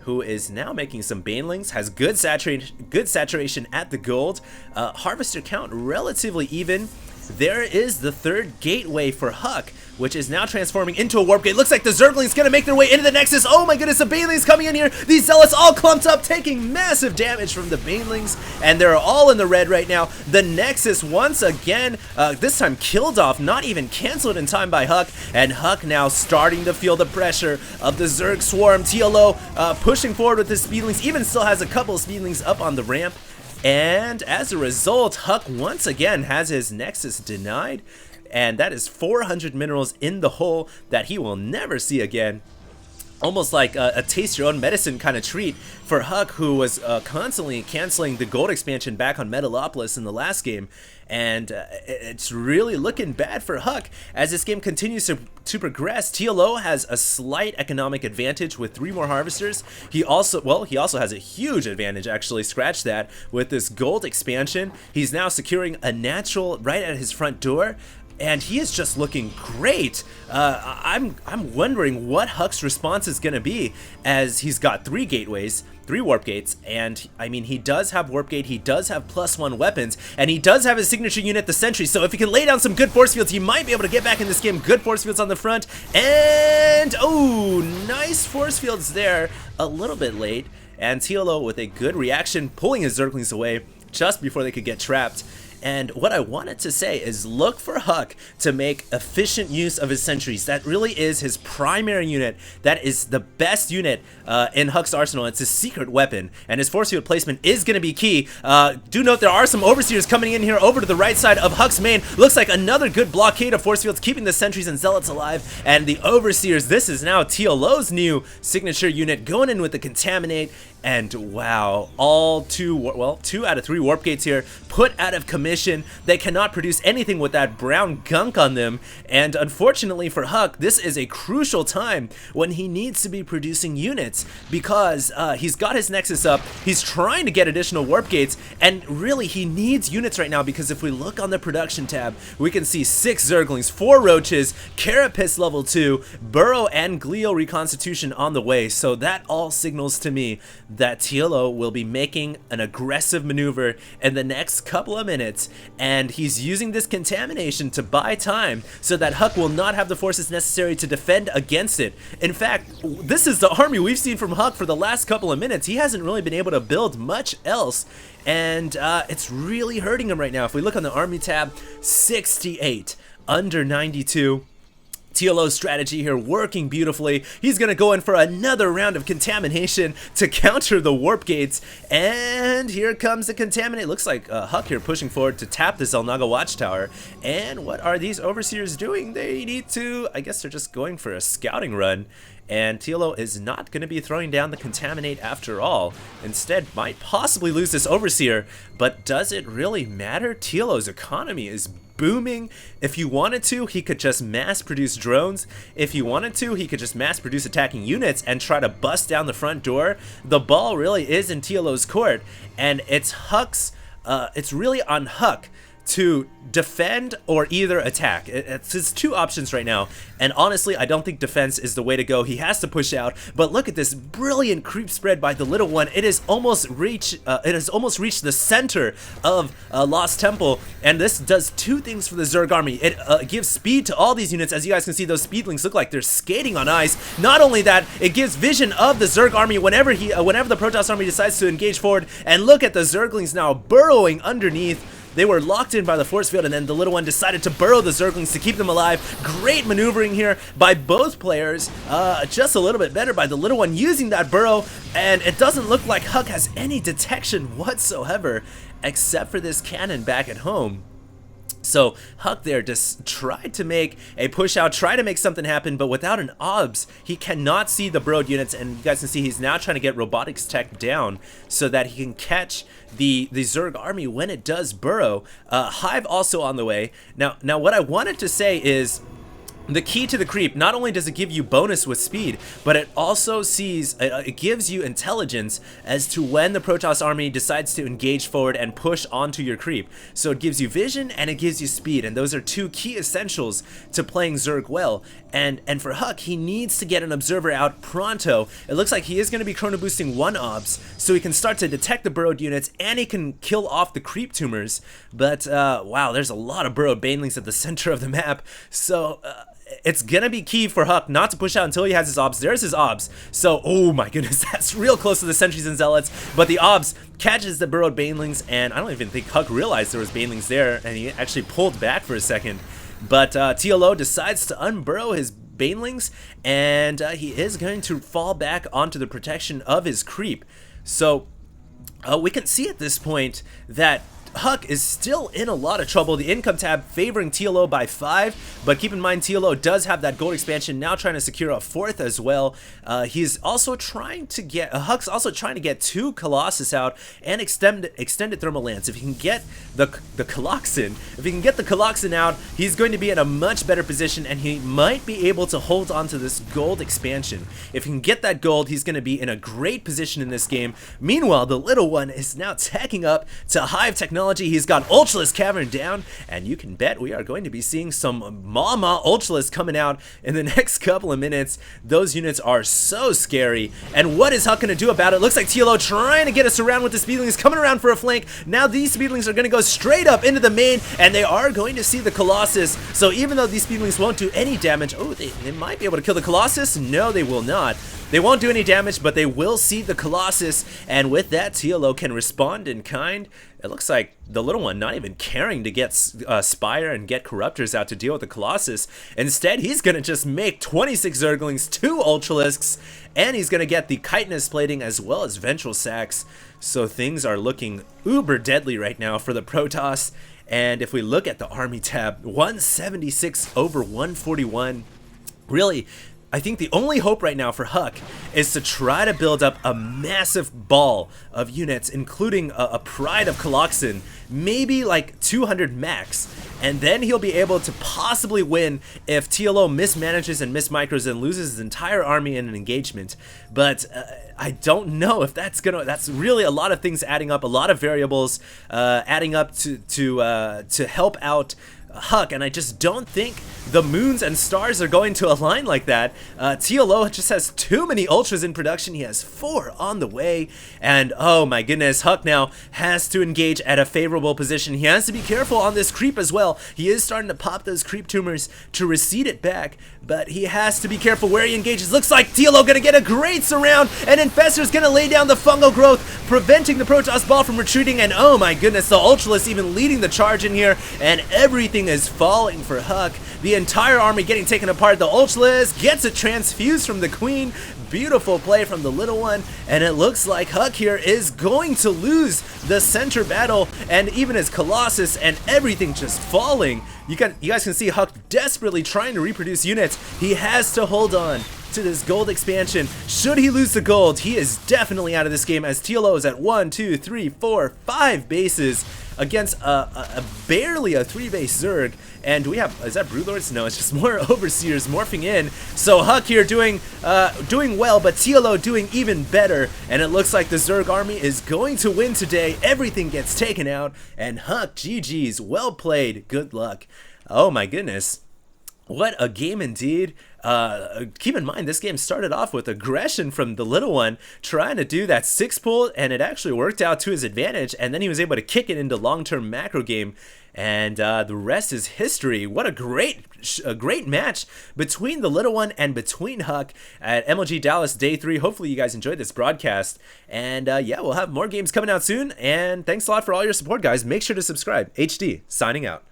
who is now making some banelings, has good saturation at the gold. Harvester count relatively even. There is the third gateway for Huck, which is now transforming into a warp gate. Looks like the Zerglings gonna make their way into the Nexus. Oh my goodness, the Banelings coming in here. These Zealots all clumped up, taking massive damage from the Banelings, and they're all in the red right now. The Nexus once again, this time killed off, not even canceled in time by Huck, and Huck now starting to feel the pressure of the Zerg swarm. TLO pushing forward with his Speedlings, even still has a couple of Speedlings up on the ramp. And as a result, Huck once again has his Nexus denied, and that is 400 minerals in the hole that he will never see again. Almost like a taste your own medicine kind of treat for Huck, who was constantly canceling the gold expansion back on Metalopolis in the last game. And it's really looking bad for Huck as this game continues to progress. TLO has a slight economic advantage with 3 more harvesters. He also has a huge advantage, actually, scratch that, with this gold expansion. He's now securing a natural right at his front door, and he is just looking great. I'm wondering what Huck's response is going to be, as he's got 3 gateways, 3 warp gates, and I mean, he does have warp gate, he does have +1 weapons, and he does have his signature unit, the Sentry. So if he can lay down some good force fields, he might be able to get back in this game. Good force fields on the front, and oh, nice force fields there. A little bit late, and TLO with a good reaction, pulling his Zerglings away just before they could get trapped. And what I wanted to say is look for Huck to make efficient use of his sentries. That really is his primary unit. That is the best unit in Huck's arsenal. It's his secret weapon, and his force field placement is going to be key. Do note there are some overseers coming in here over to the right side of Huck's main. Looks like another good blockade of force fields, keeping the sentries and zealots alive. And the overseers, this is now TLO's new signature unit, going in with the Contaminate. And wow, two out of 3 warp gates here put out of commission. They cannot produce anything with that brown gunk on them, and unfortunately for Huck, this is a crucial time when he needs to be producing units, because he's got his Nexus up, he's trying to get additional warp gates, and really he needs units right now, because if we look on the production tab, we can see 6 Zerglings, 4 Roaches, Carapace level 2, Burrow and Glial reconstitution on the way. So that all signals to me that TLO will be making an aggressive maneuver in the next couple of minutes, and he's using this contamination to buy time so that Huck will not have the forces necessary to defend against it. In fact, this is the army we've seen from Huck for the last couple of minutes. He hasn't really been able to build much else, and it's really hurting him right now. If we look on the army tab, 68 under 92. TLO's strategy here working beautifully. He's going to go in for another round of contamination to counter the warp gates. And here comes the contaminate. Looks like Huck here pushing forward to tap the Zelnaga Watchtower. And what are these overseers doing? They need to, I guess they're just going for a scouting run. And TLO is not going to be throwing down the Contaminate after all. Instead, might possibly lose this Overseer. But does it really matter? TLO's economy is booming. If you wanted to, he could just mass produce drones. If he wanted to, he could just mass produce attacking units and try to bust down the front door. The ball really is in TLO's court. And it's Huck's, it's really on Huck to defend or either attack. It's his 2 options right now, and honestly I don't think defense is the way to go. He has to push out, but look at this brilliant creep spread by the Little One. It has almost reached the center of Lost Temple, and this does 2 things for the Zerg army. It gives speed to all these units. As you guys can see, those speedlings look like they're skating on ice. Not only that, it gives vision of the Zerg army whenever the Protoss army decides to engage forward. And look at the Zerglings now burrowing underneath. They were locked in by the force field, and then the Little One decided to burrow the Zerglings to keep them alive. Great maneuvering here by both players. Just a little bit better by the Little One using that burrow, and it doesn't look like Huck has any detection whatsoever, except for this cannon back at home. So Huck there just tried to make a push out, try to make something happen, but without an OBS, he cannot see the burrowed units, and you guys can see he's now trying to get robotics tech down so that he can catch the Zerg army when it does burrow. Hive also on the way. Now what I wanted to say is, the key to the creep, not only does it give you bonus with speed, but it also it gives you intelligence as to when the Protoss army decides to engage forward and push onto your creep. So it gives you vision and it gives you speed, and those are two key essentials to playing Zerg well. And for Huck, he needs to get an observer out pronto. It looks like he is going to be chrono boosting 1 obs, so he can start to detect the burrowed units and he can kill off the creep tumors. But wow, there's a lot of burrowed banelings at the center of the map, so it's gonna be key for Huck not to push out until he has his obs. There's his obs. So, oh my goodness, that's real close to the sentries and zealots. But the obs catches the burrowed banelings, and I don't even think Huck realized there was banelings there, and he actually pulled back for a second. But TLO decides to unburrow his banelings, and he is going to fall back onto the protection of his creep. So we can see at this point that Huck is still in a lot of trouble. The income tab favoring TLO by 5, but keep in mind TLO does have that gold expansion, now trying to secure a 4th as well. He's also trying to get, Huck's also trying to get 2 Colossus out and extended thermal lance. If he can get the Coloxin out, he's going to be in a much better position, and he might be able to hold on to this gold expansion. If he can get that gold, he's going to be in a great position in this game. Meanwhile, the little one is now tacking up to Hive technology. He's got Ultralisk Cavern down, and you can bet we are going to be seeing some Mama Ultralisk coming out in the next couple of minutes. Those units are so scary, and what is Huck going to do about it? Looks like TLO trying to get us around with the Speedlings, coming around for a flank. Now these Speedlings are going to go straight up into the main, and they are going to see the Colossus. So even though these Speedlings won't do any damage, oh, they might be able to kill the Colossus. No, they will not. They won't do any damage, but they will see the Colossus, and with that, TLO can respond in kind. It looks like the little one not even caring to get Spire and get Corruptors out to deal with the Colossus. Instead, he's going to just make 26 Zerglings, 2 Ultralisks, and he's going to get the Chitinous Plating as well as Ventral Sacs. So things are looking uber deadly right now for the Protoss. And if we look at the army tab, 176 over 141, really, I think the only hope right now for Huck is to try to build up a massive ball of units, including a Pride of Coloxin, maybe like 200 max, and then he'll be able to possibly win if TLO mismanages and mismicros and loses his entire army in an engagement. But I don't know if that's really a lot of things adding up, a lot of variables adding up to help out Huck, and I just don't think the moons and stars are going to align like that. TLO just has too many ultras in production. He has 4 on the way, and oh my goodness, Huck now has to engage at a favorable position. He has to be careful on this creep as well. He is starting to pop those creep tumors to recede it back, but he has to be careful where he engages. Looks like TLO gonna get a great surround, and Infestor's gonna lay down the fungal growth, preventing the Protoss ball from retreating, and oh my goodness, the Ultralisk even leading the charge in here, and everything is falling for Huck. The entire army getting taken apart. The Ultralisk gets a transfuse from the Queen. Beautiful play from the little one, and it looks like Huck here is going to lose the center battle, and even his Colossus and everything just falling. You guys can see Huck desperately trying to reproduce units. He has to hold on to this gold expansion. Should he lose the gold, he is definitely out of this game, as TLO is at 1, 2, 3, 4, 5 bases against barely a 3-base Zerg. And we have, is that Broodlords? No, it's just more Overseers morphing in. So Huck here doing well, but TLO doing even better. And it looks like the Zerg army is going to win today. Everything gets taken out, and Huck, GG's, well played, good luck. Oh my goodness. What a game indeed. Keep in mind, this game started off with aggression from the little one, trying to do that 6-pull, and it actually worked out to his advantage, and then he was able to kick it into long-term macro game, and the rest is history. What a great match between the little one and between Huck at MLG Dallas Day 3. Hopefully you guys enjoyed this broadcast, and yeah, we'll have more games coming out soon, and thanks a lot for all your support, guys. Make sure to subscribe. HD, signing out.